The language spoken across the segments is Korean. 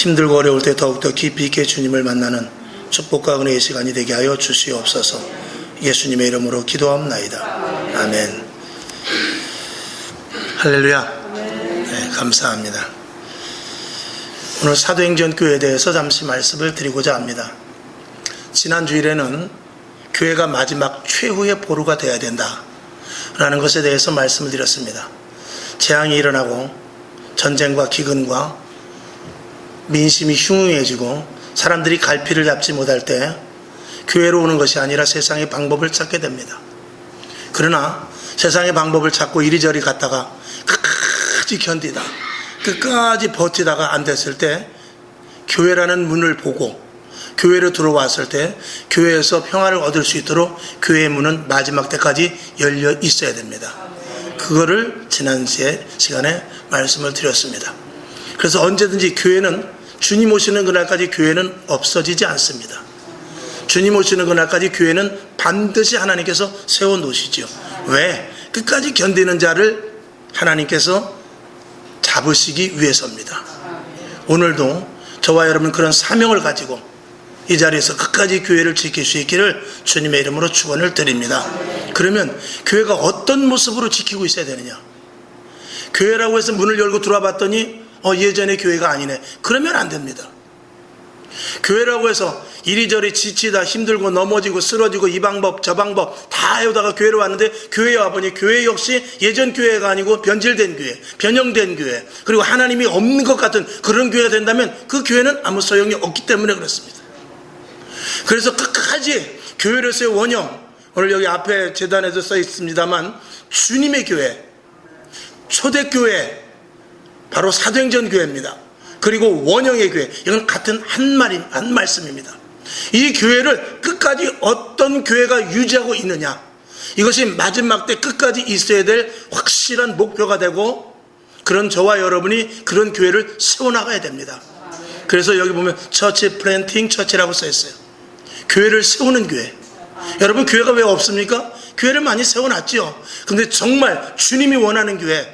힘들고 어려울 때 더욱더 깊이 있게 주님을 만나는 축복과 은혜의 시간이 되게 하여 주시옵소서. 예수님의 이름으로 기도합나이다. 아멘. 할렐루야. 네, 감사합니다. 오늘 사도행전 교회에 대해서 잠시 말씀을 드리고자 합니다. 지난 주일에는 교회가 마지막 최후의 보루가 되어야 된다라는 것에 대해서 말씀을 드렸습니다. 재앙이 일어나고 전쟁과 기근과 민심이 흉흉해지고 사람들이 갈피를 잡지 못할 때 교회로 오는 것이 아니라 세상의 방법을 찾게 됩니다. 그러나 세상의 방법을 찾고 이리저리 갔다가 끝까지 견디다, 끝까지 버티다가 안 됐을 때 교회라는 문을 보고 교회로 들어왔을 때 교회에서 평화를 얻을 수 있도록 교회의 문은 마지막 때까지 열려 있어야 됩니다. 그거를 지난 시간에 말씀을 드렸습니다. 그래서 언제든지 교회는 주님 오시는 그날까지 교회는 없어지지 않습니다. 주님 오시는 그날까지 교회는 반드시 하나님께서 세워놓으시죠. 왜? 끝까지 견디는 자를 하나님께서 잡으시기 위해서입니다. 오늘도 저와 여러분 그런 사명을 가지고 이 자리에서 끝까지 교회를 지킬 수 있기를 주님의 이름으로 축원을 드립니다. 그러면 교회가 어떤 모습으로 지키고 있어야 되느냐? 교회라고 해서 문을 열고 들어와 봤더니 예전의 교회가 아니네. 그러면 안 됩니다. 교회라고 해서 이리저리 지치다 힘들고 넘어지고 쓰러지고 이 방법 저 방법 다 해오다가 교회로 왔는데 교회에 와보니 교회 역시 예전 교회가 아니고 변질된 교회, 변형된 교회, 그리고 하나님이 없는 것 같은 그런 교회가 된다면 그 교회는 아무 소용이 없기 때문에 그렇습니다. 그래서 끝까지 교회로서의 원형, 오늘 여기 앞에 제단에도 써 있습니다만 주님의 교회, 초대교회, 바로 사도행전 교회입니다. 그리고 원형의 교회, 이건 같은 한 말씀입니다. 이 교회를 끝까지 어떤 교회가 유지하고 있느냐, 이것이 마지막 때 끝까지 있어야 될 확실한 목표가 되고 그런 저와 여러분이 그런 교회를 세워나가야 됩니다. 그래서 여기 보면 처치 플랜팅 처치라고 써 있어요. 교회를 세우는 교회. 여러분 교회가 왜 없습니까? 교회를 많이 세워놨죠. 근데 정말 주님이 원하는 교회,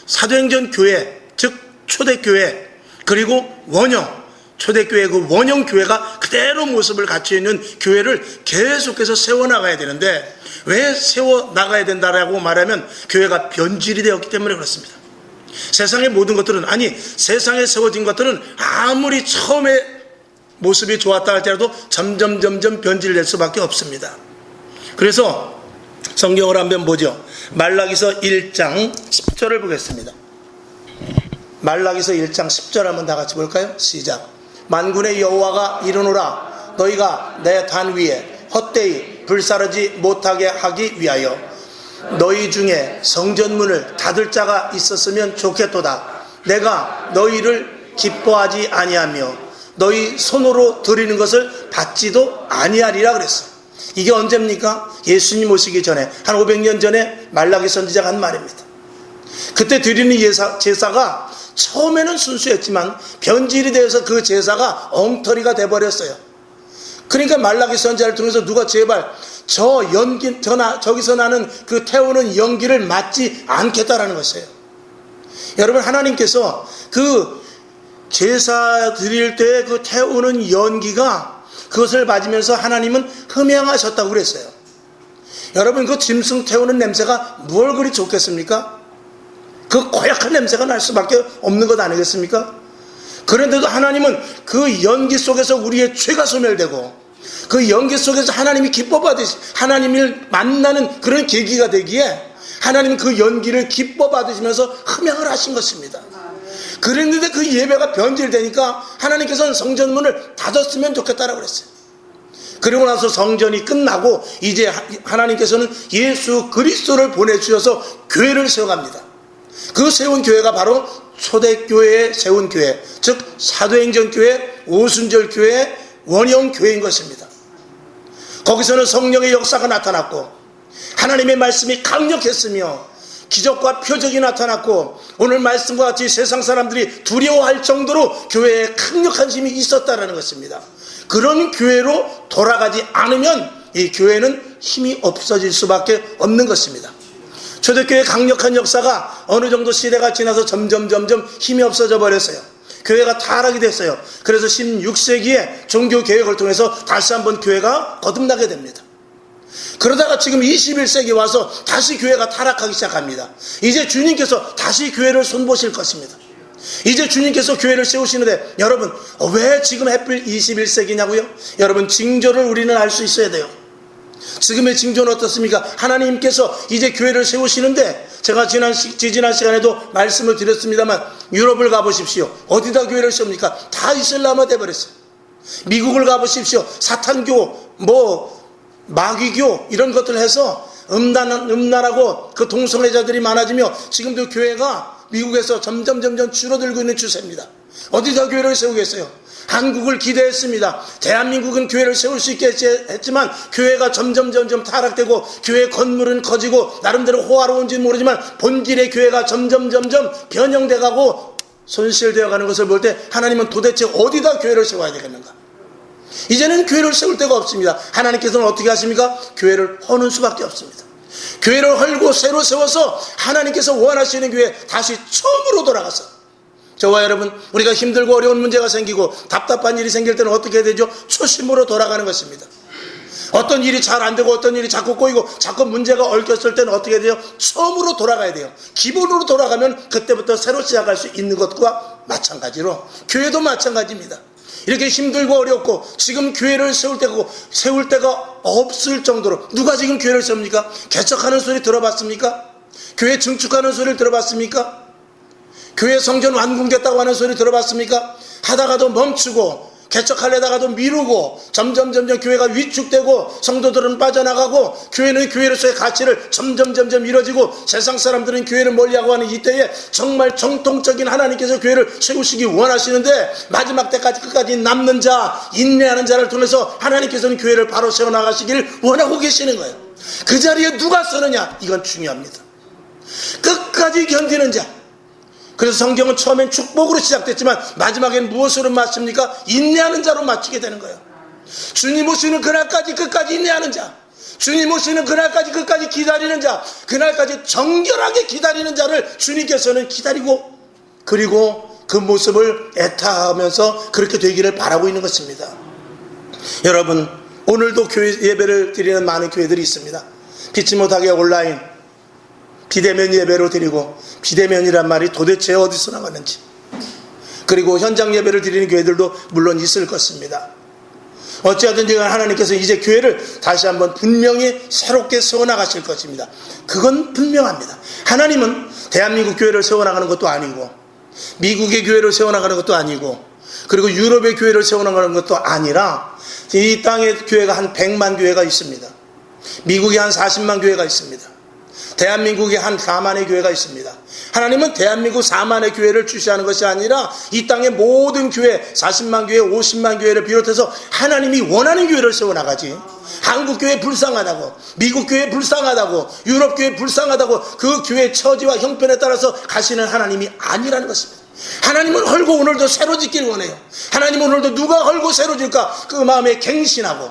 사도행전 교회, 즉 초대교회, 그리고 원형, 초대교회 그 원형 교회가 그대로 모습을 갖추어 있는 교회를 계속해서 세워나가야 되는데, 왜 세워나가야 된다라고 말하면 교회가 변질이 되었기 때문에 그렇습니다. 세상의 모든 것들은, 아니 세상에 세워진 것들은 아무리 처음에 모습이 좋았다 할지라도 점점 변질될 수밖에 없습니다. 그래서 성경을 한번 보죠. 말라기서 1장 10절을 보겠습니다. 말라기서 1장 10절 한번 다 같이 볼까요? 시작. 만군의 여호와가 이르노라, 너희가 내 단 위에 헛되이 불사르지 못하게 하기 위하여 너희 중에 성전문을 닫을 자가 있었으면 좋겠도다. 내가 너희를 기뻐하지 아니하며 너희 손으로 드리는 것을 받지도 아니하리라 그랬어. 이게 언제입니까? 예수님 오시기 전에, 한 500년 전에 말라기 선지자가 한 말입니다. 그때 드리는 제사가 처음에는 순수했지만 변질이 되어서 그 제사가 엉터리가 돼버렸어요. 그러니까 말라기 선지자를 통해서 누가 제발 저기서 나는 그 태우는 연기를 맡지 않겠다라는 것이에요. 여러분, 하나님께서 그 제사 드릴 때 그 태우는 연기가, 그것을 맞으면서 하나님은 흠양하셨다고 그랬어요. 여러분, 그 짐승 태우는 냄새가 뭘 그리 좋겠습니까? 그 고약한 냄새가 날 수밖에 없는 것 아니겠습니까? 그런데도 하나님은 그 연기 속에서 우리의 죄가 소멸되고 그 연기 속에서 하나님이 기뻐받으시, 하나님을 만나는 그런 계기가 되기에 하나님은 그 연기를 기뻐받으시면서 흠양을 하신 것입니다. 그랬는데 그 예배가 변질되니까 하나님께서는 성전문을 닫았으면 좋겠다라고 그랬어요. 그리고 나서 성전이 끝나고 이제 하나님께서는 예수 그리스도를 보내주셔서 교회를 세워갑니다. 그 세운 교회가 바로 초대교회에 세운 교회, 즉 사도행전 교회, 오순절 교회, 원형 교회인 것입니다. 거기서는 성령의 역사가 나타났고 하나님의 말씀이 강력했으며 기적과 표적이 나타났고 오늘 말씀과 같이 세상 사람들이 두려워할 정도로 교회에 강력한 힘이 있었다는 것입니다. 그런 교회로 돌아가지 않으면 이 교회는 힘이 없어질 수밖에 없는 것입니다. 초대교회의 강력한 역사가 어느 정도 시대가 지나서 점점 힘이 없어져 버렸어요. 교회가 타락이 됐어요. 그래서 16세기에 종교 개혁을 통해서 다시 한번 교회가 거듭나게 됩니다. 그러다가 지금 21세기 와서 다시 교회가 타락하기 시작합니다. 이제 주님께서 다시 교회를 손보실 것입니다. 이제 주님께서 교회를 세우시는데, 여러분 왜 지금 하필 21세기냐고요? 여러분, 징조를 우리는 알 수 있어야 돼요. 지금의 징조는 어떻습니까? 하나님께서 이제 교회를 세우시는데, 제가 지난 시간에도 말씀을 드렸습니다만, 유럽을 가보십시오. 어디다 교회를 세웁니까? 다 이슬람화 돼버렸어요. 미국을 가보십시오. 사탄교, 마귀교 이런 것들 해서 음란하고 그 동성애자들이 많아지며 지금도 교회가 미국에서 점점 줄어들고 있는 추세입니다. 어디다 교회를 세우겠어요? 한국을 기대했습니다. 대한민국은 교회를 세울 수 있게 했지만 교회가 점점 타락되고, 교회 건물은 커지고 나름대로 호화로운지는 모르지만 본질의 교회가 점점 변형돼가고 손실되어 가는 것을 볼 때, 하나님은 도대체 어디다 교회를 세워야 되겠는가? 이제는 교회를 세울 데가 없습니다. 하나님께서는 어떻게 하십니까? 교회를 허는 수밖에 없습니다. 교회를 헐고 새로 세워서 하나님께서 원하시는 교회 다시 처음으로 돌아가서, 저와 여러분, 우리가 힘들고 어려운 문제가 생기고 답답한 일이 생길 때는 어떻게 되죠? 초심으로 돌아가는 것입니다. 어떤 일이 잘 안 되고 어떤 일이 자꾸 꼬이고 자꾸 문제가 얽혔을 때는 어떻게 돼요? 처음으로 돌아가야 돼요. 기본으로 돌아가면 그때부터 새로 시작할 수 있는 것과 마찬가지로 교회도 마찬가지입니다. 이렇게 힘들고 어렵고 지금 교회를 세울 때가 없을 정도로, 누가 지금 교회를 세웁니까? 개척하는 소리 들어봤습니까? 교회 증축하는 소리를 들어봤습니까? 교회 성전 완공됐다고 하는 소리 들어봤습니까? 하다가도 멈추고, 개척하려다가도 미루고, 점점 교회가 위축되고, 성도들은 빠져나가고, 교회는 교회로서의 가치를 점점 잃어지고, 세상 사람들은 교회를 멀리하고 하는 이때에 정말 정통적인 하나님께서 교회를 세우시기 원하시는데, 마지막 때까지 끝까지 남는 자, 인내하는 자를 통해서 하나님께서는 교회를 바로 세워나가시기를 원하고 계시는 거예요. 그 자리에 누가 서느냐, 이건 중요합니다. 끝까지 견디는 자. 그래서 성경은 처음엔 축복으로 시작됐지만 마지막엔 무엇으로 마칩니까? 인내하는 자로 마치게 되는 거예요. 주님 오시는 그날까지 끝까지 인내하는 자, 주님 오시는 그날까지 끝까지 기다리는 자, 그날까지 정결하게 기다리는 자를 주님께서는 기다리고, 그리고 그 모습을 애타하면서 그렇게 되기를 바라고 있는 것입니다. 여러분, 오늘도 교회 예배를 드리는 많은 교회들이 있습니다. 피치 못하게 온라인 비대면 예배로 드리고, 비대면이란 말이 도대체 어디서 나왔는지, 그리고 현장 예배를 드리는 교회들도 물론 있을 것입니다. 어찌하든지 하나님께서 이제 교회를 다시 한번 분명히 새롭게 세워나가실 것입니다. 그건 분명합니다. 하나님은 대한민국 교회를 세워나가는 것도 아니고, 미국의 교회를 세워나가는 것도 아니고, 그리고 유럽의 교회를 세워나가는 것도 아니라, 이 땅에 교회가 한 100만 교회가 있습니다. 미국에 한 40만 교회가 있습니다. 대한민국에 한 4만의 교회가 있습니다. 하나님은 대한민국 4만의 교회를 주시하는 것이 아니라 이 땅의 모든 교회, 40만 교회, 50만 교회를 비롯해서 하나님이 원하는 교회를 세워나가지, 한국 교회 불쌍하다고, 미국 교회 불쌍하다고, 유럽 교회 불쌍하다고 그 교회의 처지와 형편에 따라서 가시는 하나님이 아니라는 것입니다. 하나님은 헐고 오늘도 새로 짓길 원해요. 하나님은 오늘도 누가 헐고 새로 질까? 그 마음에 갱신하고,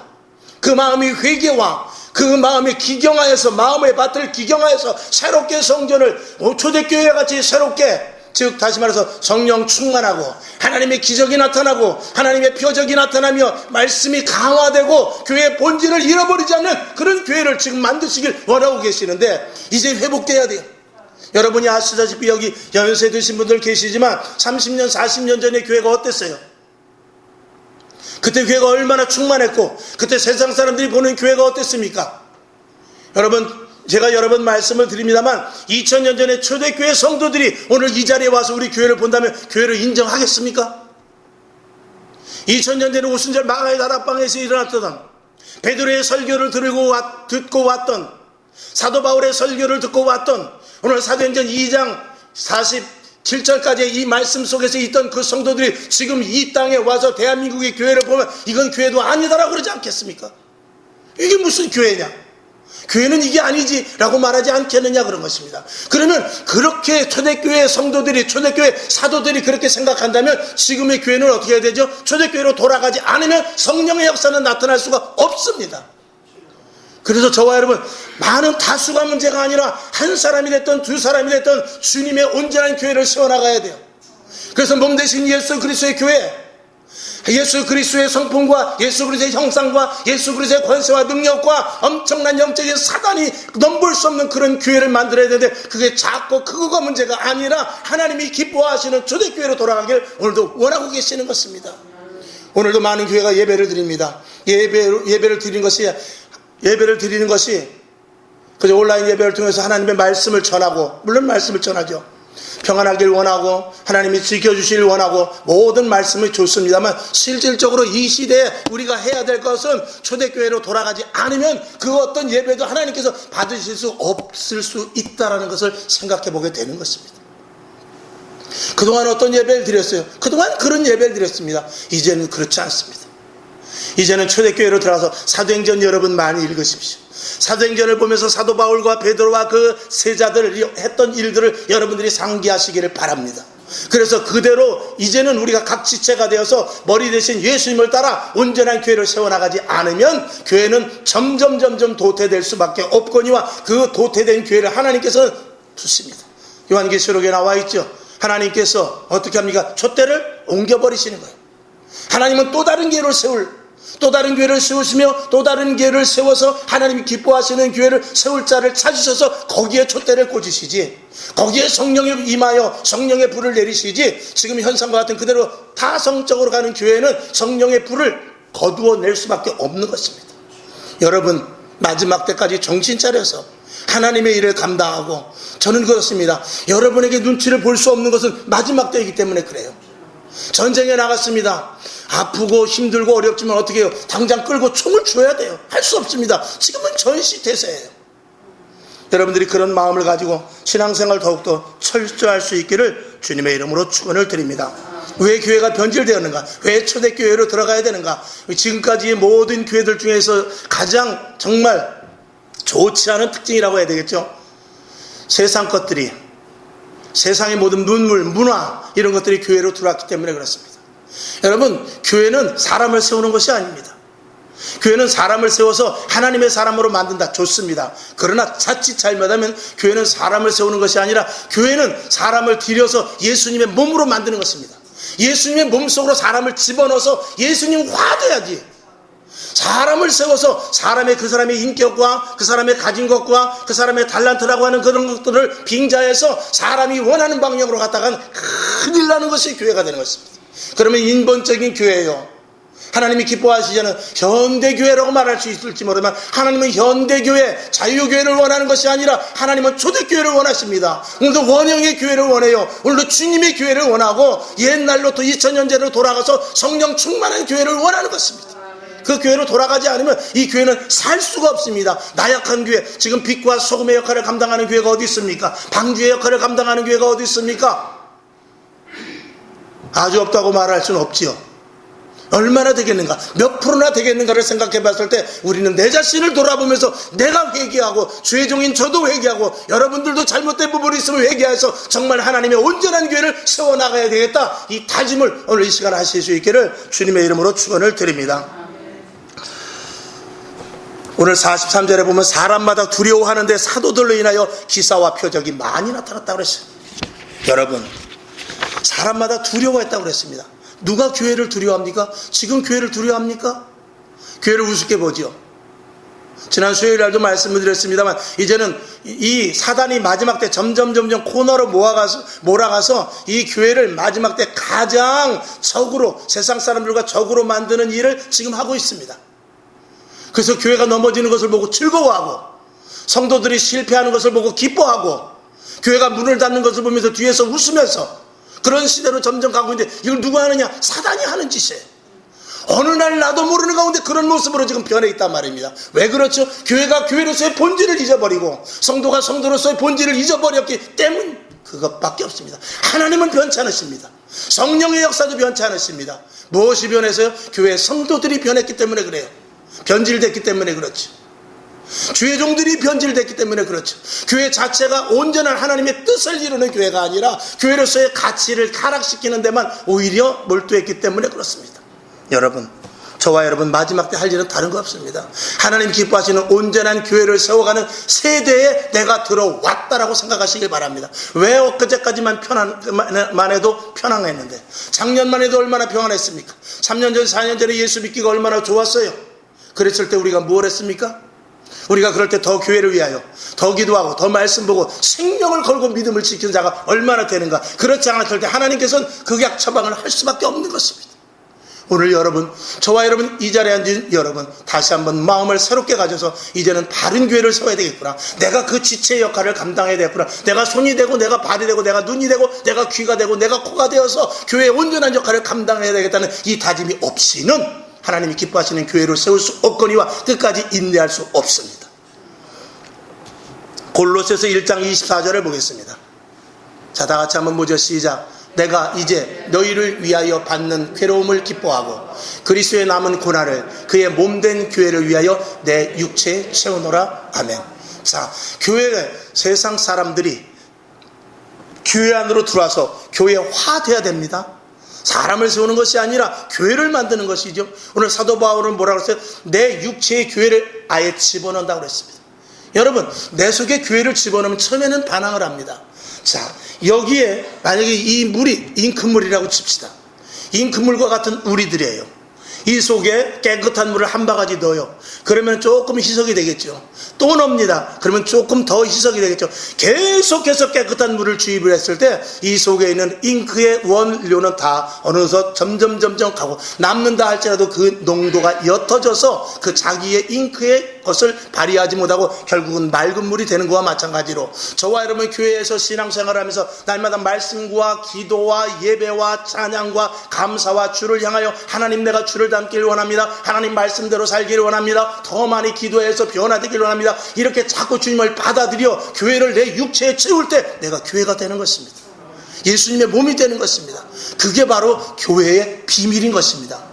그 마음이 회개와 그 마음의 기경하여서, 마음의 밭을 기경하여서 새롭게 성전을 초대교회 같이 새롭게, 즉 다시 말해서 성령 충만하고 하나님의 기적이 나타나고 하나님의 표적이 나타나며 말씀이 강화되고 교회의 본질을 잃어버리지 않는 그런 교회를 지금 만드시길 원하고 계시는데, 이제 회복돼야 돼요. 여러분이 아시다시피 여기 연세 드신 분들 계시지만 30년 40년 전에 교회가 어땠어요? 그때 교회가 얼마나 충만했고, 그때 세상 사람들이 보는 교회가 어땠습니까? 여러분, 제가 여러 번 말씀을 드립니다만 2000년 전에 초대교회 성도들이 오늘 이 자리에 와서 우리 교회를 본다면 교회를 인정하겠습니까? 2000년 전에 오순절 마가의 다락방에서 일어났던 베드로의 설교를 듣고 왔던, 사도 바울의 설교를 듣고 왔던, 오늘 사도행전 2장 47절까지의 이 말씀 속에서 있던 그 성도들이 지금 이 땅에 와서 대한민국의 교회를 보면 이건 교회도 아니다라고 그러지 않겠습니까? 이게 무슨 교회냐? 교회는 이게 아니지 라고 말하지 않겠느냐, 그런 것입니다. 그러면 그렇게 초대교회 성도들이, 초대교회 사도들이 그렇게 생각한다면 지금의 교회는 어떻게 해야 되죠? 초대교회로 돌아가지 않으면 성령의 역사는 나타날 수가 없습니다. 그래서 저와 여러분, 많은 다수가 문제가 아니라 한 사람이 됐든 두 사람이 됐든 주님의 온전한 교회를 세워나가야 돼요. 그래서 몸 대신 예수 그리스도의 교회, 예수 그리스도의 성품과 예수 그리스도의 형상과 예수 그리스도의 권세와 능력과 엄청난 영적인 사단이 넘볼 수 없는 그런 교회를 만들어야 되는데, 그게 작고 크고가 문제가 아니라 하나님이 기뻐하시는 초대교회로 돌아가길 오늘도 원하고 계시는 것입니다. 오늘도 많은 교회가 예배를 드립니다. 예배를 드리는 것이 그저 온라인 예배를 통해서 하나님의 말씀을 전하고, 물론 말씀을 전하죠. 평안하길 원하고 하나님이 지켜주시길 원하고 모든 말씀이 좋습니다만, 실질적으로 이 시대에 우리가 해야 될 것은 초대교회로 돌아가지 않으면 그 어떤 예배도 하나님께서 받으실 수 없을 수 있다는 것을 생각해 보게 되는 것입니다. 그동안 어떤 예배를 드렸어요? 그동안 그런 예배를 드렸습니다. 이제는 그렇지 않습니다. 이제는 초대교회로 들어가서 사도행전 여러분 많이 읽으십시오. 사도행전을 보면서 사도 바울과 베드로와 그 세자들이 했던 일들을 여러분들이 상기하시기를 바랍니다. 그래서 그대로 이제는 우리가 각 지체가 되어서 머리 대신 예수님을 따라 온전한 교회를 세워나가지 않으면 교회는 점점 도태될 수밖에 없거니와, 그 도태된 교회를 하나님께서는 두십니다. 요한계시록에 나와 있죠. 하나님께서 어떻게 합니까? 촛대를 옮겨버리시는 거예요. 하나님은 또 다른 교회를 세우시며 또 다른 교회를 세워서 하나님이 기뻐하시는 교회를 세울 자를 찾으셔서 거기에 촛대를 꽂으시지, 거기에 성령이 임하여 성령의 불을 내리시지, 지금 현상과 같은 그대로 타성적으로 가는 교회는 성령의 불을 거두어낼 수밖에 없는 것입니다. 여러분, 마지막 때까지 정신 차려서 하나님의 일을 감당하고, 저는 그렇습니다. 여러분에게 눈치를 볼 수 없는 것은 마지막 때이기 때문에 그래요. 전쟁에 나갔습니다. 아프고 힘들고 어렵지만 어떻게 해요? 당장 끌고 총을 쥐어야 돼요. 할 수 없습니다. 지금은 전시 태세예요. 여러분들이 그런 마음을 가지고 신앙생활 더욱더 철저할 수 있기를 주님의 이름으로 축원을 드립니다. 왜 교회가 변질되었는가? 왜 초대교회로 들어가야 되는가? 지금까지의 모든 교회들 중에서 가장 정말 좋지 않은 특징이라고 해야 되겠죠. 세상 것들이, 세상의 모든 눈물, 문화 이런 것들이 교회로 들어왔기 때문에 그렇습니다. 여러분, 교회는 사람을 세우는 것이 아닙니다. 교회는 사람을 세워서 하나님의 사람으로 만든다, 좋습니다. 그러나 자칫 잘못하면 교회는 사람을 세우는 것이 아니라 교회는 사람을 들여서 예수님의 몸으로 만드는 것입니다. 예수님의 몸속으로 사람을 집어넣어서 예수님화 돼야지. 사람을 세워서 그 사람의 인격과 그 사람의 가진 것과 그 사람의 달란트라고 하는 그런 것들을 빙자해서 사람이 원하는 방향으로 갔다간 큰일 나는 것이 교회가 되는 것입니다. 그러면 인본적인 교회예요. 하나님이 기뻐하시지 않은 현대교회라고 말할 수 있을지 모르지만, 하나님은 현대교회, 자유교회를 원하는 것이 아니라 하나님은 초대교회를 원하십니다. 오늘도 원형의 교회를 원해요. 오늘도 주님의 교회를 원하고 옛날로 또 2000년대로 돌아가서 성령 충만한 교회를 원하는 것입니다. 그 교회로 돌아가지 않으면 이 교회는 살 수가 없습니다. 나약한 교회, 지금 빛과 소금의 역할을 감당하는 교회가 어디 있습니까? 방주의 역할을 감당하는 교회가 어디 있습니까? 아주 없다고 말할 수는 없지요. 얼마나 되겠는가, 몇 프로나 되겠는가를 생각해 봤을 때 우리는 내 자신을 돌아보면서 내가 회개하고, 주의 종인 저도 회개하고, 여러분들도 잘못된 부분이 있으면 회개해서 정말 하나님의 온전한 교회를 세워나가야 되겠다, 이 다짐을 오늘 이 시간 하실 수 있기를 주님의 이름으로 축원을 드립니다. 오늘 43절에 보면 사람마다 두려워하는데 사도들로 인하여 기사와 표적이 많이 나타났다고 그랬어요. 여러분, 사람마다 두려워했다고 그랬습니다. 누가 교회를 두려워합니까? 지금 교회를 두려워합니까? 교회를 우습게 보죠. 지난 수요일 날도 말씀을 드렸습니다만, 이제는 이 사단이 마지막 때 점점 코너로 몰아가서 이 교회를 마지막 때 가장 적으로, 세상 사람들과 적으로 만드는 일을 지금 하고 있습니다. 그래서 교회가 넘어지는 것을 보고 즐거워하고, 성도들이 실패하는 것을 보고 기뻐하고, 교회가 문을 닫는 것을 보면서 뒤에서 웃으면서, 그런 시대로 점점 가고 있는데, 이걸 누가 하느냐? 사단이 하는 짓이에요. 어느 날 나도 모르는 가운데 그런 모습으로 지금 변해 있단 말입니다. 왜 그렇죠? 교회가 교회로서의 본질을 잊어버리고, 성도가 성도로서의 본질을 잊어버렸기 때문, 그것밖에 없습니다. 하나님은 변치 않으십니다. 성령의 역사도 변치 않으십니다. 무엇이 변해서요? 교회의 성도들이 변했기 때문에 그래요. 변질됐기 때문에 그렇죠. 주의 종들이 변질됐기 때문에 그렇죠. 교회 자체가 온전한 하나님의 뜻을 이루는 교회가 아니라 교회로서의 가치를 타락시키는 데만 오히려 몰두했기 때문에 그렇습니다. 여러분, 저와 여러분 마지막 때 할 일은 다른 거 없습니다. 하나님 기뻐하시는 온전한 교회를 세워가는 세대에 내가 들어왔다라고 생각하시길 바랍니다. 왜 엊그제까지만 편안만 해도 평안했는데, 작년만 해도 얼마나 평안했습니까? 3년 전 4년 전에 예수 믿기가 얼마나 좋았어요. 그랬을 때 우리가 뭘 했습니까? 우리가 그럴 때 더 교회를 위하여 더 기도하고 더 말씀 보고 생명을 걸고 믿음을 지키는 자가 얼마나 되는가. 그렇지 않을 때 하나님께서는 극약 처방을 할 수밖에 없는 것입니다. 오늘 여러분, 저와 여러분, 이 자리에 앉은 여러분, 다시 한번 마음을 새롭게 가져서 이제는 바른 교회를 세워야 되겠구나. 내가 그 지체의 역할을 감당해야 되겠구나. 내가 손이 되고 내가 발이 되고 내가 눈이 되고 내가 귀가 되고 내가 코가 되어서 교회의 온전한 역할을 감당해야 되겠다는 이 다짐이 없이는 하나님이 기뻐하시는 교회를 세울 수 없거니와 끝까지 인내할 수 없습니다. 골로새서 1장 24절을 보겠습니다. 자, 다 같이 한번 보죠. 시작. 내가 이제 너희를 위하여 받는 괴로움을 기뻐하고 그리스도의 남은 고난을 그의 몸된 교회를 위하여 내 육체에 채우노라. 아멘. 자, 교회에 세상 사람들이 교회 안으로 들어와서 교회화돼야 됩니다. 사람을 세우는 것이 아니라 교회를 만드는 것이죠. 오늘 사도 바울은 뭐라고 했어요? 내 육체의 교회를 아예 집어넣는다고 그랬습니다. 여러분, 내 속에 교회를 집어넣으면 처음에는 반항을 합니다. 자, 여기에 만약에 이 물이 잉크물이라고 칩시다. 잉크물과 같은 우리들이에요. 이 속에 깨끗한 물을 한 바가지 넣어요. 그러면 조금 희석이 되겠죠. 또 넣습니다. 그러면 조금 더 희석이 되겠죠. 계속해서 깨끗한 물을 주입을 했을 때 이 속에 있는 잉크의 원료는 다 어느덧 점점 가고, 남는다 할지라도 그 농도가 옅어져서 그 자기의 잉크의 것을 발휘하지 못하고 결국은 맑은 물이 되는 것과 마찬가지로 저와 여러분 교회에서 신앙생활을 하면서 날마다 말씀과 기도와 예배와 찬양과 감사와 주를 향하여 하나님, 내가 주를 닮기를 원합니다. 하나님 말씀대로 살기를 원합니다. 더 많이 기도해서 변화되기를 원합니다. 이렇게 자꾸 주님을 받아들여 교회를 내 육체에 채울 때 내가 교회가 되는 것입니다. 예수님의 몸이 되는 것입니다. 그게 바로 교회의 비밀인 것입니다.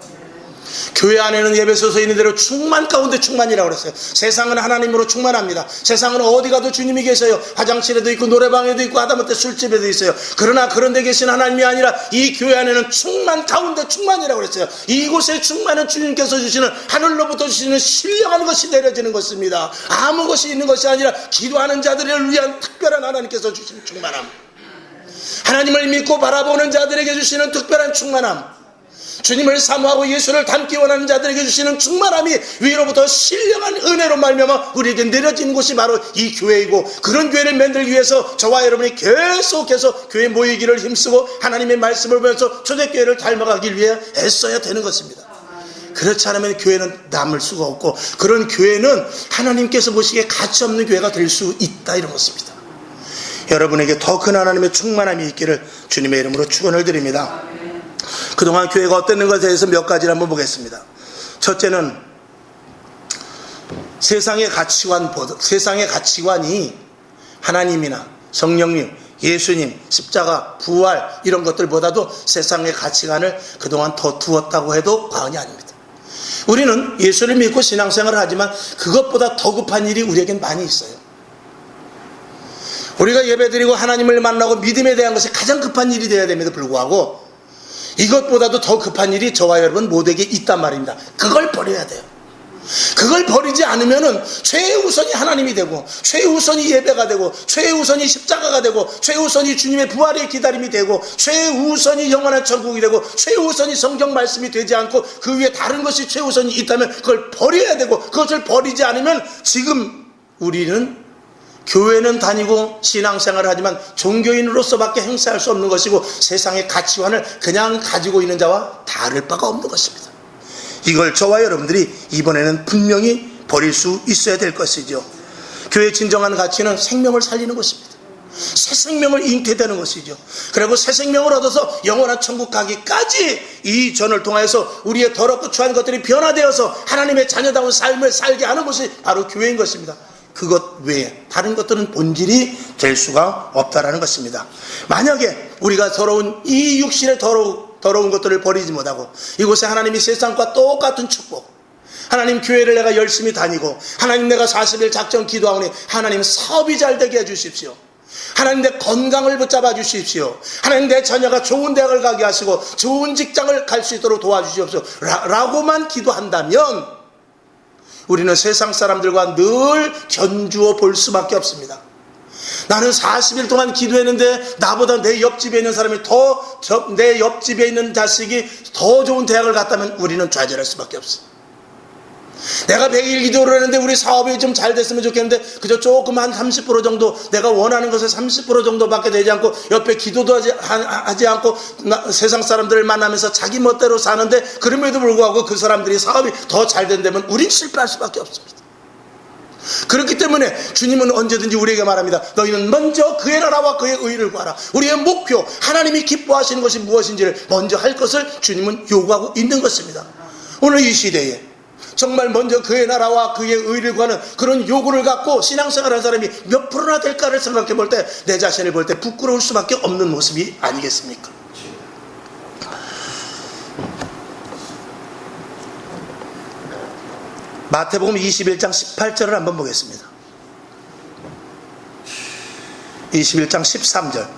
교회 안에는 에베소서에 있는 대로 충만 가운데 충만이라고 그랬어요. 세상은 하나님으로 충만합니다. 세상은 어디 가도 주님이 계세요. 화장실에도 있고 노래방에도 있고 하다못해 술집에도 있어요. 그러나 그런 데 계신 하나님이 아니라 이 교회 안에는 충만 가운데 충만이라고 그랬어요. 이곳에 충만은 주님께서 주시는, 하늘로부터 주시는 신령한 것이 내려지는 것입니다. 아무 것이 있는 것이 아니라 기도하는 자들을 위한 특별한 하나님께서 주시는 충만함, 하나님을 믿고 바라보는 자들에게 주시는 특별한 충만함, 주님을 사모하고 예수를 닮기 원하는 자들에게 주시는 충만함이 위로부터 신령한 은혜로 말미암아 우리에게 내려진 곳이 바로 이 교회이고, 그런 교회를 만들기 위해서 저와 여러분이 계속해서 교회 모이기를 힘쓰고 하나님의 말씀을 보면서 초대교회를 닮아가기 위해 애써야 되는 것입니다. 그렇지 않으면 교회는 남을 수가 없고, 그런 교회는 하나님께서 보시기에 가치 없는 교회가 될 수 있다, 이런 것입니다. 여러분에게 더 큰 하나님의 충만함이 있기를 주님의 이름으로 축원을 드립니다. 그동안 교회가 어땠는 것에 대해서 몇 가지를 한번 보겠습니다. 첫째는 세상의 가치관이 하나님이나 성령님, 예수님, 십자가, 부활 이런 것들보다도 세상의 가치관을 그동안 더 두었다고 해도 과언이 아닙니다. 우리는 예수를 믿고 신앙생활을 하지만 그것보다 더 급한 일이 우리에겐 많이 있어요. 우리가 예배드리고 하나님을 만나고 믿음에 대한 것이 가장 급한 일이 되어야 됨에도 불구하고 이것보다도 더 급한 일이 저와 여러분 모두에게 있단 말입니다. 그걸 버려야 돼요. 그걸 버리지 않으면은 최우선이 하나님이 되고, 최우선이 예배가 되고, 최우선이 십자가가 되고, 최우선이 주님의 부활의 기다림이 되고, 최우선이 영원한 천국이 되고, 최우선이 성경 말씀이 되지 않고 그 위에 다른 것이 최우선이 있다면 그걸 버려야 되고, 그것을 버리지 않으면 지금 우리는 교회는 다니고 신앙생활을 하지만 종교인으로서밖에 행사할 수 없는 것이고, 세상의 가치관을 그냥 가지고 있는 자와 다를 바가 없는 것입니다. 이걸 저와 여러분들이 이번에는 분명히 버릴 수 있어야 될 것이죠. 교회의 진정한 가치는 생명을 살리는 것입니다. 새 생명을 잉태되는 것이죠. 그리고 새 생명을 얻어서 영원한 천국 가기까지 이 전을 통해서 우리의 더럽고 추한 것들이 변화되어서 하나님의 자녀다운 삶을 살게 하는 것이 바로 교회인 것입니다. 그것 외에 다른 것들은 본질이 될 수가 없다라는 것입니다. 만약에 우리가 더러운 이 육신의 더러운 것들을 버리지 못하고 이곳에 하나님이 세상과 똑같은 축복, 하나님 교회를 내가 열심히 다니고 하나님 내가 40일 작정 기도하오니 하나님 사업이 잘 되게 해주십시오, 하나님 내 건강을 붙잡아 주십시오. 하나님 내 자녀가 좋은 대학을 가게 하시고 좋은 직장을 갈 수 있도록 도와주시옵소서 라고만 기도한다면 우리는 세상 사람들과 늘 견주어 볼 수밖에 없습니다. 나는 40일 동안 기도했는데 나보다 내 옆집에 있는 사람이 내 옆집에 있는 자식이 더 좋은 대학을 갔다면 우리는 좌절할 수밖에 없어요. 내가 100일 기도를 했는데 우리 사업이 좀 잘 됐으면 좋겠는데 그저 조금 한 30% 정도 내가 원하는 것을 30% 정도밖에 되지 않고 옆에 기도도 하지 않고 세상 사람들을 만나면서 자기 멋대로 사는데 그럼에도 불구하고 그 사람들이 사업이 더 잘 된다면 우린 실패할 수밖에 없습니다. 그렇기 때문에 주님은 언제든지 우리에게 말합니다. 너희는 먼저 그의 나라와 그의 의를 구하라. 우리의 목표, 하나님이 기뻐하시는 것이 무엇인지를 먼저 할 것을 주님은 요구하고 있는 것입니다. 오늘 이 시대에 정말 먼저 그의 나라와 그의 의를 구하는 그런 요구를 갖고 신앙생활하는 사람이 몇 프로나 될까를 생각해 볼 때 내 자신을 볼 때 부끄러울 수밖에 없는 모습이 아니겠습니까? 마태복음 21장 18절을 한번 보겠습니다. 21장 13절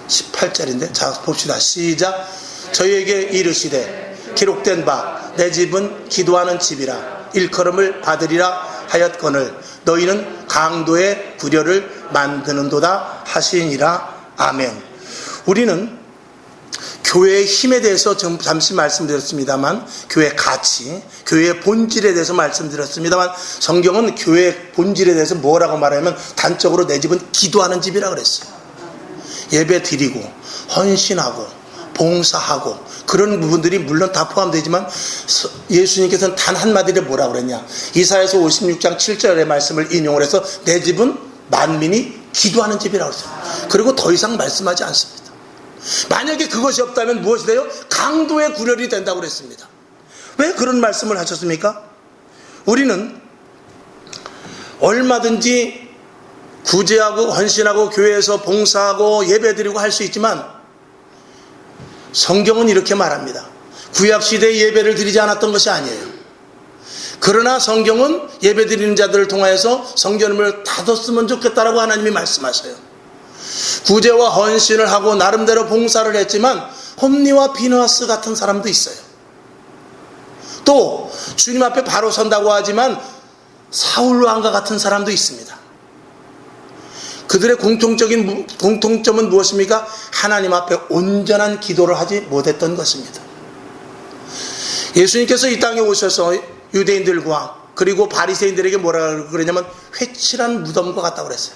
18절인데 자 봅시다. 시작. 저희에게 이르시되 기록된 바 내 집은 기도하는 집이라 일컬음을 받으리라 하였거늘 너희는 강도의 구려를 만드는도다 하시니라. 아멘. 우리는 교회의 힘에 대해서 잠시 말씀드렸습니다만, 교회의 가치, 교회의 본질에 대해서 말씀드렸습니다만, 성경은 교회의 본질에 대해서 뭐라고 말하면 단적으로 내 집은 기도하는 집이라 그랬어요. 예배 드리고 헌신하고 봉사하고 그런 부분들이 물론 다 포함되지만 예수님께서는 단 한마디를 뭐라고 그랬냐, 이사야서 56장 7절의 말씀을 인용을 해서 내 집은 만민이 기도하는 집이라고 했어요. 그리고 더 이상 말씀하지 않습니다. 만약에 그것이 없다면 무엇이 돼요? 강도의 구렬이 된다고 그랬습니다. 왜 그런 말씀을 하셨습니까? 우리는 얼마든지 구제하고 헌신하고 교회에서 봉사하고 예배드리고 할 수 있지만 성경은 이렇게 말합니다. 구약시대에 예배를 드리지 않았던 것이 아니에요. 그러나 성경은 예배드리는 자들을 통하여서 성전을 닫았으면 좋겠다라고 하나님이 말씀하셔요. 구제와 헌신을 하고 나름대로 봉사를 했지만 홈리와 비느하스 같은 사람도 있어요. 또 주님 앞에 바로 선다고 하지만 사울 왕과 같은 사람도 있습니다. 그들의 공통점은 무엇입니까? 하나님 앞에 온전한 기도를 하지 못했던 것입니다. 예수님께서 이 땅에 오셔서 유대인들과 그리고 바리새인들에게 뭐라고 그러냐면 회칠한 무덤과 같다고 그랬어요.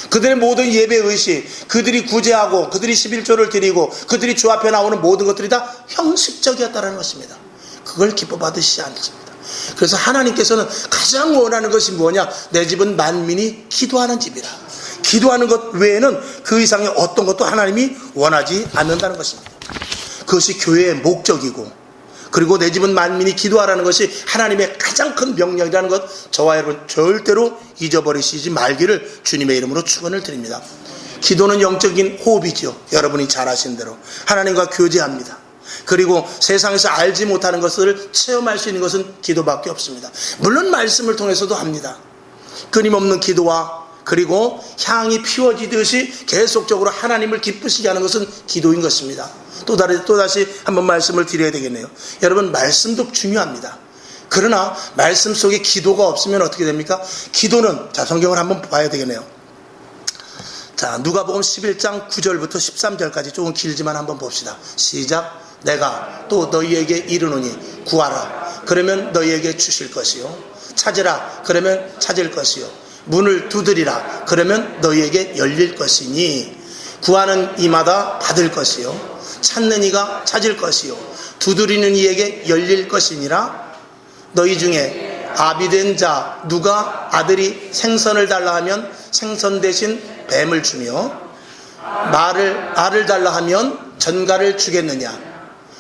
그들의 모든 예배 의식, 그들이 구제하고 그들이 11조를 드리고 그들이 주 앞에 나오는 모든 것들이 다 형식적이었다는 것입니다. 그걸 기뻐 받으시지 않습니다. 그래서 하나님께서는 가장 원하는 것이 뭐냐? 내 집은 만민이 기도하는 집이라. 기도하는 것 외에는 그 이상의 어떤 것도 하나님이 원하지 않는다는 것입니다. 그것이 교회의 목적이고, 그리고 내 집은 만민이 기도하라는 것이 하나님의 가장 큰 명령이라는 것, 저와 여러분 절대로 잊어버리시지 말기를 주님의 이름으로 축원을 드립니다. 기도는 영적인 호흡이죠. 여러분이 잘 아시는 대로 하나님과 교제합니다. 그리고 세상에서 알지 못하는 것을 체험할 수 있는 것은 기도밖에 없습니다. 물론 말씀을 통해서도 합니다. 끊임없는 기도와 그리고 향이 피워지듯이 계속적으로 하나님을 기쁘시게 하는 것은 기도인 것입니다. 또다시 한번 말씀을 드려야 되겠네요. 여러분, 말씀도 중요합니다. 그러나 말씀 속에 기도가 없으면 어떻게 됩니까? 기도는, 자, 성경을 한번 봐야 되겠네요. 자, 누가복음 11장 9절부터 13절까지 조금 길지만 한번 봅시다. 시작. 내가 또 너희에게 이르노니 구하라 그러면 너희에게 주실 것이요, 찾으라 그러면 찾을 것이요, 문을 두드리라 그러면 너희에게 열릴 것이니 구하는 이마다 받을 것이요, 찾는 이가 찾을 것이요, 두드리는 이에게 열릴 것이니라. 너희 중에 아비된 자 누가 아들이 생선을 달라 하면 생선 대신 뱀을 주며 알을 달라 하면 전갈을 주겠느냐?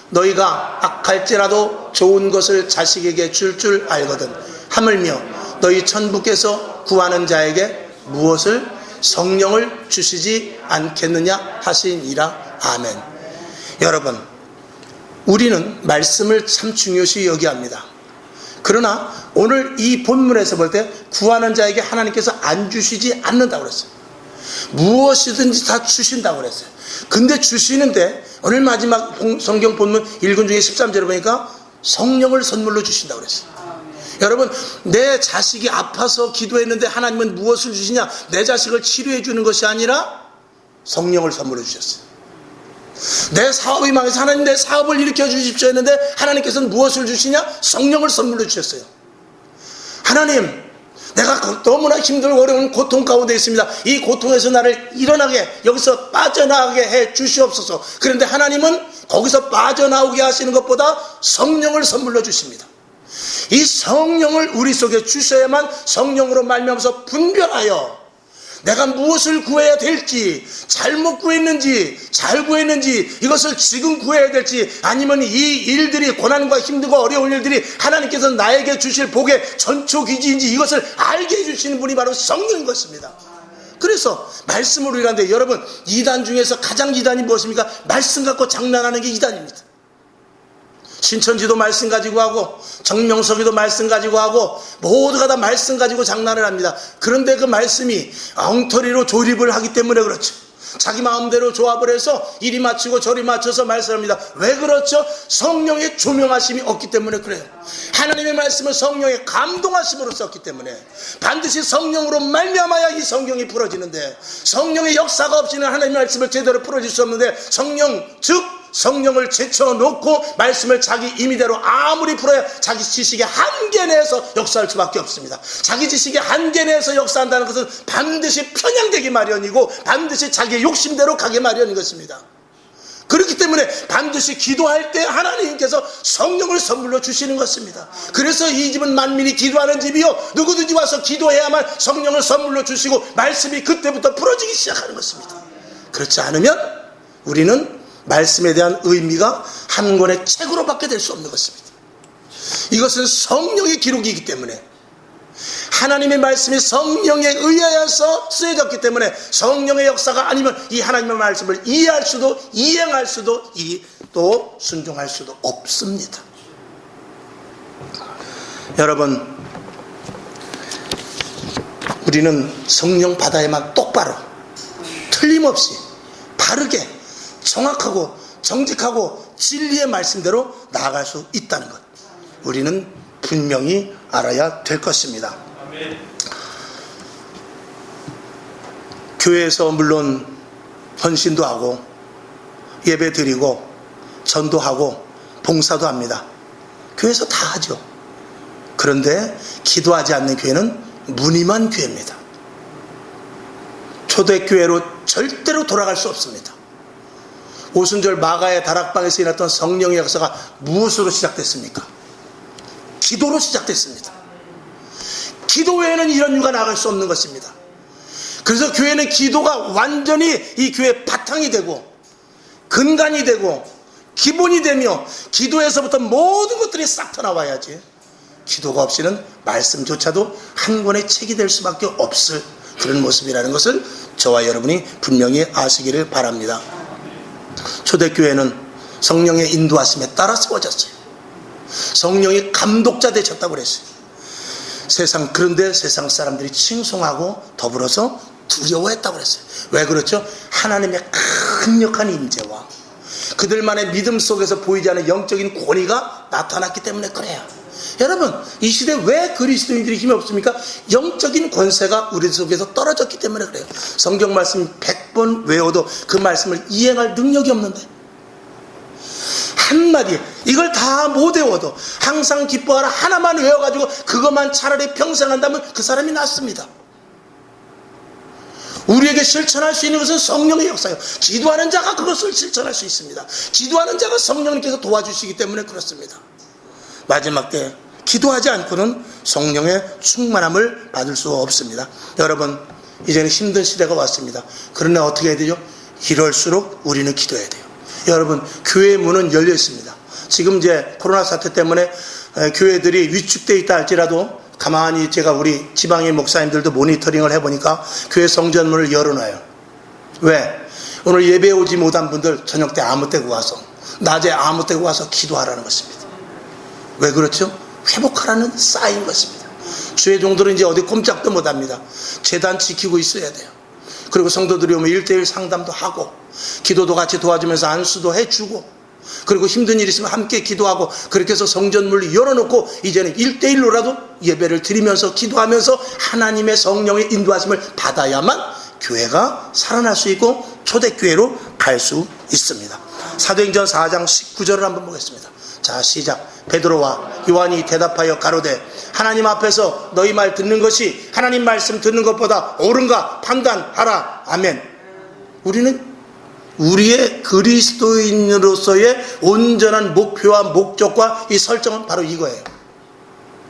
너희가 악할지라도 좋은 것을 자식에게 줄 알거든 하물며 너희 천부께서 구하는 자에게 무엇을? 성령을 주시지 않겠느냐 하시니라. 아멘. 여러분, 우리는 말씀을 참 중요시 여기합니다. 그러나 오늘 이 본문에서 볼 때 구하는 자에게 하나님께서 안 주시지 않는다고 그랬어요. 무엇이든지 다 주신다고 그랬어요. 근데 주시는데 오늘 마지막 성경 본문 읽은 중에 13절에 보니까 성령을 선물로 주신다고 그랬어요. 여러분, 내 자식이 아파서 기도했는데 하나님은 무엇을 주시냐? 내 자식을 치료해 주는 것이 아니라 성령을 선물로 주셨어요. 내 사업이 망해서 하나님 내 사업을 일으켜 주십시오 했는데 하나님께서는 무엇을 주시냐? 성령을 선물로 주셨어요. 하나님, 내가 너무나 힘들고 어려운 고통 가운데 있습니다. 이 고통에서 나를 일어나게, 여기서 빠져나가게 해 주시옵소서. 그런데 하나님은 거기서 빠져나오게 하시는 것보다 성령을 선물로 주십니다. 이 성령을 우리 속에 주셔야만 성령으로 말미암아서 분별하여 내가 무엇을 구해야 될지, 잘못 구했는지, 잘 구했는지, 이것을 지금 구해야 될지, 아니면 이 일들이, 고난과 힘들고 어려운 일들이 하나님께서 나에게 주실 복의 전초기지인지 이것을 알게 해주시는 분이 바로 성령인 것입니다. 그래서 말씀으로 일하는데, 여러분, 이단 중에서 가장 이단이 무엇입니까? 말씀 갖고 장난하는 게 이단입니다. 신천지도 말씀 가지고 하고 정명석이도 말씀 가지고 하고 모두가 다 말씀 가지고 장난을 합니다. 그런데 그 말씀이 엉터리로 조립을 하기 때문에 그렇죠. 자기 마음대로 조합을 해서 이리 맞추고 저리 맞춰서 말씀합니다. 왜 그렇죠? 성령의 조명하심이 없기 때문에 그래요. 하나님의 말씀은 성령의 감동하심으로 썼기 때문에 반드시 성령으로 말미암아야 이 성경이 풀어지는데, 성령의 역사가 없이는 하나님의 말씀을 제대로 풀어질 수 없는데, 성령을 제쳐놓고 말씀을 자기 임의대로 아무리 풀어야 자기 지식의 한계 내에서 역사할 수밖에 없습니다. 자기 지식의 한계 내에서 역사한다는 것은 반드시 편향되기 마련이고 반드시 자기의 욕심대로 가기 마련인 것입니다. 그렇기 때문에 반드시 기도할 때 하나님께서 성령을 선물로 주시는 것입니다. 그래서 이 집은 만민이 기도하는 집이요, 누구든지 와서 기도해야만 성령을 선물로 주시고 말씀이 그때부터 풀어지기 시작하는 것입니다. 그렇지 않으면 우리는 말씀에 대한 의미가 한 권의 책으로밖에 될 수 없는 것입니다. 이것은 성령의 기록이기 때문에, 하나님의 말씀이 성령에 의하여서 쓰여졌기 때문에 성령의 역사가 아니면 이 하나님의 말씀을 이해할 수도 이행할 수도 또 순종할 수도 없습니다. 여러분, 우리는 성령 받아야만 똑바로, 틀림없이, 바르게, 정확하고 정직하고 진리의 말씀대로 나아갈 수 있다는 것, 우리는 분명히 알아야 될 것입니다. 아멘. 교회에서 물론 헌신도 하고 예배 드리고 전도하고 봉사도 합니다. 교회에서 다 하죠. 그런데 기도하지 않는 교회는 무늬만 교회입니다. 초대교회로 절대로 돌아갈 수 없습니다. 오순절 마가의 다락방에서 일어났던 성령의 역사가 무엇으로 시작됐습니까? 기도로 시작됐습니다. 기도 외에는 이런 유가 나갈 수 없는 것입니다. 그래서 교회는 기도가 완전히 이 교회의 바탕이 되고 근간이 되고 기본이 되며, 기도에서부터 모든 것들이 싹 터나와야지, 기도가 없이는 말씀조차도 한 권의 책이 될 수밖에 없을 그런 모습이라는 것을 저와 여러분이 분명히 아시기를 바랍니다. 초대교회는 성령의 인도하심에 따라 세워졌어요. 성령이 감독자 되셨다고 그랬어요. 그런데 세상 사람들이 칭송하고 더불어서 두려워했다고 그랬어요. 왜 그렇죠? 하나님의 강력한 임재와 그들만의 믿음 속에서 보이지 않는 영적인 권위가 나타났기 때문에 그래요. 여러분, 이 시대에 왜 그리스도인들이 힘이 없습니까? 영적인 권세가 우리 속에서 떨어졌기 때문에 그래요. 성경 말씀 100번 외워도 그 말씀을 이행할 능력이 없는데, 한마디 이걸 다 못 외워도 항상 기뻐하라 하나만 외워가지고 그것만 차라리 평생 한다면 그 사람이 낫습니다. 우리에게 실천할 수 있는 것은 성령의 역사예요. 기도하는 자가 그것을 실천할 수 있습니다. 기도하는 자가 성령님께서 도와주시기 때문에 그렇습니다. 마지막 때 기도하지 않고는 성령의 충만함을 받을 수 없습니다. 여러분, 이제는 힘든 시대가 왔습니다. 그러나 어떻게 해야 되죠? 이럴수록 우리는 기도해야 돼요. 여러분, 교회의 문은 열려 있습니다. 지금 이제 코로나 사태 때문에 교회들이 위축되어 있다 할지라도 가만히 제가 우리 지방의 목사님들도 모니터링을 해보니까 교회 성전문을 열어놔요. 왜? 오늘 예배 오지 못한 분들 저녁 때 아무 때고 와서, 낮에 아무 때고 와서 기도하라는 것입니다. 왜 그렇죠? 회복하라는 사인 것입니다. 주의 종들은 이제 어디 꼼짝도 못합니다. 재단 지키고 있어야 돼요. 그리고 성도들이 오면 1:1 상담도 하고 기도도 같이 도와주면서 안수도 해주고, 그리고 힘든 일 있으면 함께 기도하고, 그렇게 해서 성전문을 열어놓고 이제는 1:1로라도 예배를 드리면서 기도하면서 하나님의 성령의 인도하심을 받아야만 교회가 살아날 수 있고 초대교회로 갈 수 있습니다. 사도행전 4장 19절을 한번 보겠습니다. 자, 시작. 베드로와 요한이 대답하여 가로되 하나님 앞에서 너희 말 듣는 것이 하나님 말씀 듣는 것보다 옳은가 판단하라. 아멘. 우리는 우리의 그리스도인으로서의 온전한 목표와 목적과 이 설정은 바로 이거예요.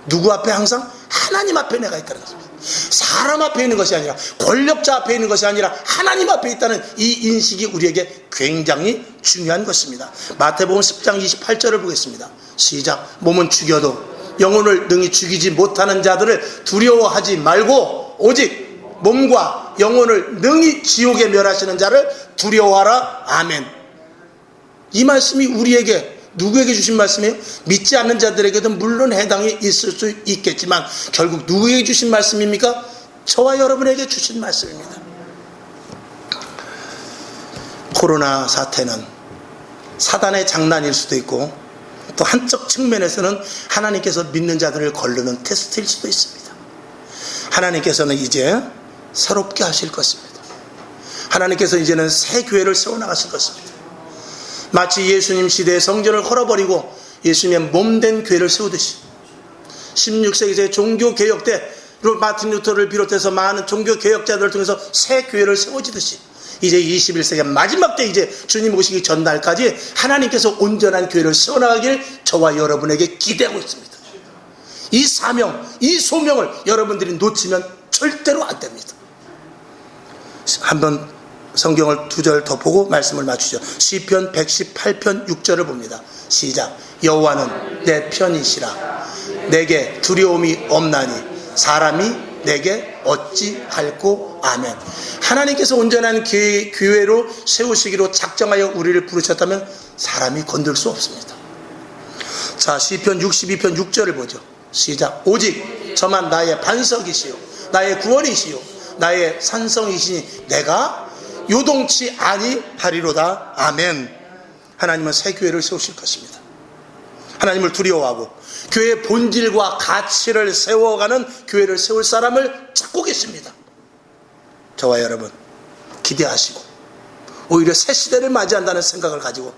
누구 앞에? 항상 하나님 앞에 내가 있다는 것입니다. 사람 앞에 있는 것이 아니라, 권력자 앞에 있는 것이 아니라 하나님 앞에 있다는 이 인식이 우리에게 굉장히 중요한 것입니다. 마태복음 10장 28절을 보겠습니다. 시작. 몸은 죽여도 영혼을 능히 죽이지 못하는 자들을 두려워하지 말고 오직 몸과 영혼을 능히 지옥에 멸하시는 자를 두려워하라. 아멘. 이 말씀이 우리에게, 누구에게 주신 말씀이에요? 믿지 않는 자들에게도 물론 해당이 있을 수 있겠지만 결국 누구에게 주신 말씀입니까? 저와 여러분에게 주신 말씀입니다. 코로나 사태는 사단의 장난일 수도 있고, 또 한쪽 측면에서는 하나님께서 믿는 자들을 거르는 테스트일 수도 있습니다. 하나님께서는 이제 새롭게 하실 것입니다. 하나님께서 이제는 새 교회를 세워나가실 것입니다. 마치 예수님 시대의 성전을 헐어버리고 예수님의 몸된 교회를 세우듯이 16세기의 종교개혁 때 마틴 루터를 비롯해서 많은 종교개혁자들을 통해서 새 교회를 세워지듯이 이제 21세기 마지막 때 이제 주님 오시기 전날까지 하나님께서 온전한 교회를 세워나가길 저와 여러분에게 기대하고 있습니다. 이 사명, 이 소명을 여러분들이 놓치면 절대로 안 됩니다. 한번 성경을 2절 더 보고 말씀을 맞추죠. 시편 118편 6절을 봅니다. 시작. 여호와는 내 편이시라. 내게 두려움이 없나니 사람이 내게 어찌할꼬. 아멘. 하나님께서 온전한 교회로 세우시기로 작정하여 우리를 부르셨다면 사람이 건들 수 없습니다. 자, 시편 62편 6절을 보죠. 시작. 오직 저만 나의 반석이시요 나의 구원이시요 나의 산성이시니 내가 요동치 아니하리로다. 아멘. 하나님은 새 교회를 세우실 것입니다. 하나님을 두려워하고 교회의 본질과 가치를 세워가는 교회를 세울 사람을 찾고 계십니다. 저와 여러분 기대하시고 오히려 새 시대를 맞이한다는 생각을 가지고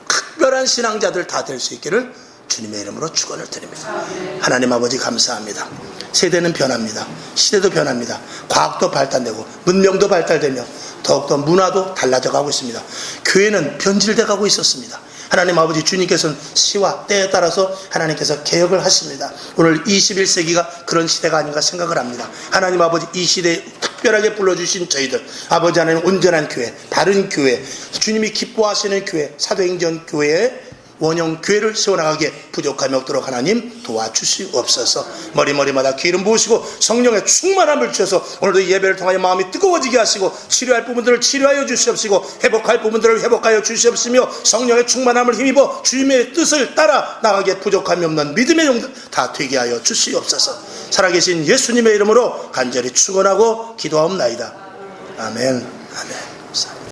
특별한 신앙자들 다 될 수 있기를 주님의 이름으로 축원을 드립니다. 하나님 아버지 감사합니다. 세대는 변합니다. 시대도 변합니다. 과학도 발달되고 문명도 발달되며 더욱더 문화도 달라져 가고 있습니다. 교회는 변질돼 가고 있었습니다. 하나님 아버지 주님께서는 시와 때에 따라서 하나님께서 개혁을 하십니다. 오늘 21세기가 그런 시대가 아닌가 생각을 합니다. 하나님 아버지 이 시대에 특별하게 불러주신 저희들 아버지 하나님 온전한 교회, 바른 교회, 주님이 기뻐하시는 교회, 사도행전 교회에 원형 교회를 세워나가기에 부족함이 없도록 하나님 도와주시옵소서. 머리마다 기름 부으시고 성령의 충만함을 주셔서 오늘도 예배를 통하여 마음이 뜨거워지게 하시고 치료할 부분들을 치료하여 주시옵시고 회복할 부분들을 회복하여 주시옵시며 성령의 충만함을 힘입어 주님의 뜻을 따라 나가기에 부족함이 없는 믿음의 용들 다 되게 하여 주시옵소서. 살아계신 예수님의 이름으로 간절히 축원하고 기도하옵나이다. 아멘. 아멘.